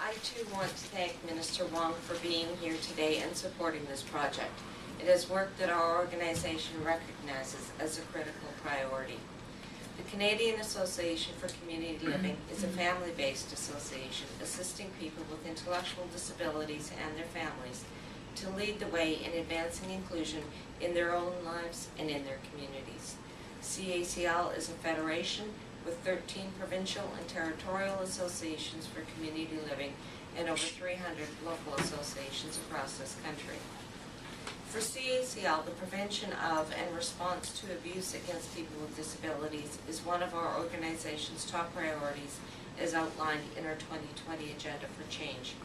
I too want to thank Minister Wong for being here today and supporting this project. It is work that our organization recognizes as a critical priority. The Canadian Association for Community Living is a family-based association assisting people with intellectual disabilities and their families to lead the way in advancing inclusion in their own lives and in their communities. CACL is a federation with 13 provincial and territorial associations for community living and over 300 local associations across this country. For CACL, the prevention of and response to abuse against people with disabilities is one of our organization's top priorities as outlined in our 2020 Agenda for Change.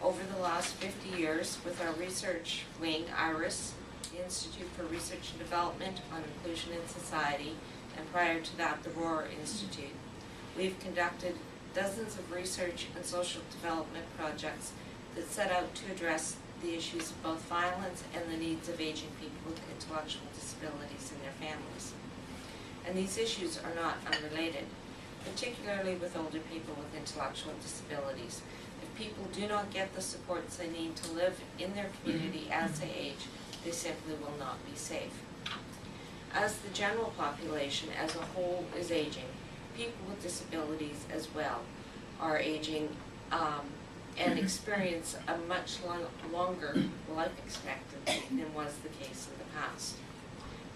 Over the last 50 years, with our research wing, IRIS, the Institute for Research and Development on Inclusion in Society, and prior to that, the Roar Institute, we've conducted dozens of research and social development projects that set out to address the issues of both violence and the needs of aging people with intellectual disabilities and their families. And these issues are not unrelated, particularly with older people with intellectual disabilities. If people do not get the supports they need to live in their community as they age, they simply will not be safe. As the general population as a whole is aging, people with disabilities as well are aging and experience a much longer life expectancy than was the case in the past.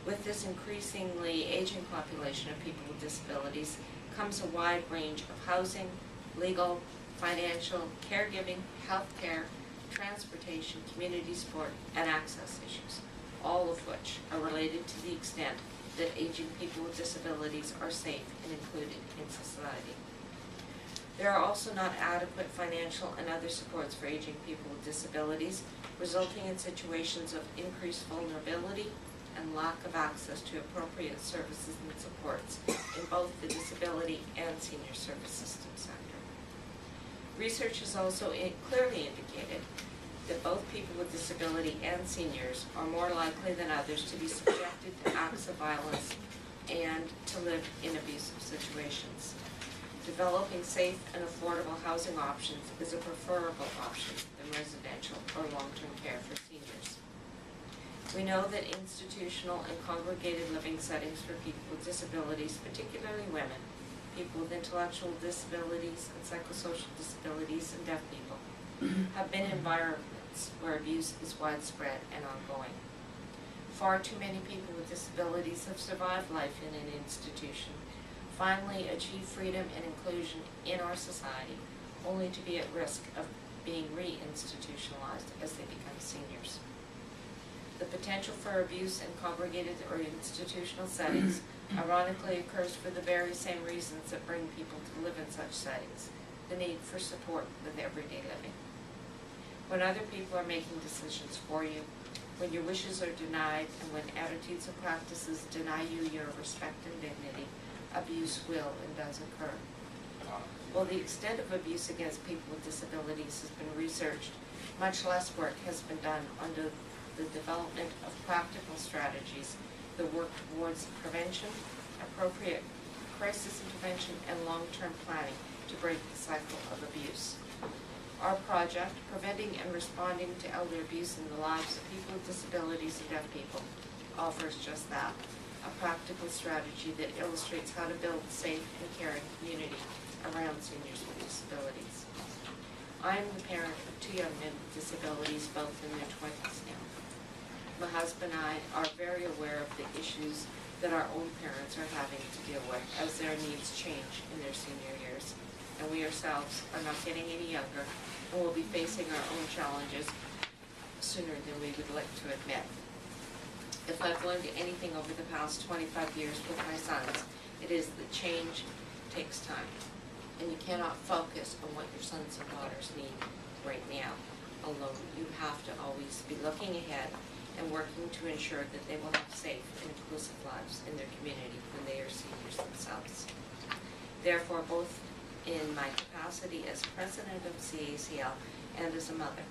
With this increasingly aging population of people with disabilities comes a wide range of housing, legal, financial, caregiving, healthcare, transportation, community support, and access issues, all of which are related to the extent that aging people with disabilities are safe and included in society. There are also not adequate financial and other supports for aging people with disabilities, resulting in situations of increased vulnerability and lack of access to appropriate services and supports in both the disability and senior service system sector. Research has also clearly indicated that both people with disability and seniors are more likely than others to be subjected to acts of violence and to live in abusive situations. Developing safe and affordable housing options is a preferable option than residential or long-term care for seniors. We know that institutional and congregated living settings for people with disabilities, particularly women, people with intellectual disabilities and psychosocial disabilities, and deaf people, have been environments where abuse is widespread and ongoing. Far too many people with disabilities have survived life in an institution, finally achieve freedom and inclusion in our society, only to be at risk of being re-institutionalized as they become seniors. The potential for abuse in congregated or institutional settings ironically occurs for the very same reasons that bring people to live in such settings, the need for support with everyday living. When other people are making decisions for you, when your wishes are denied, and when attitudes and practices deny you your respect and dignity, abuse will and does occur. While the extent of abuse against people with disabilities has been researched, much less work has been done on the development of practical strategies that work towards prevention, appropriate crisis intervention, and long-term planning to break the cycle of abuse. Our project, Preventing and Responding to Elder Abuse in the Lives of People with Disabilities and Deaf People, offers just that, a practical strategy that illustrates how to build a safe and caring community around seniors with disabilities. I am the parent of two young men with disabilities, both in their 20s now. My husband and I are very aware of the issues that our own parents are having to deal with as their needs change in their senior years, and we ourselves are not getting any younger and will be facing our own challenges sooner than we would like to admit. If I've learned anything over the past 25 years with my sons, it is that change takes time, and you cannot focus on what your sons and daughters need right now alone. You have to always be looking ahead and working to ensure that they will have safe and inclusive lives in their community when they are seniors themselves. Therefore, both in my capacity as president of CACL and as a mother,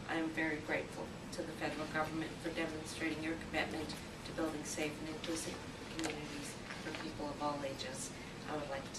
I am very grateful to the federal government for demonstrating your commitment to building safe and inclusive communities for people of all ages. I would like to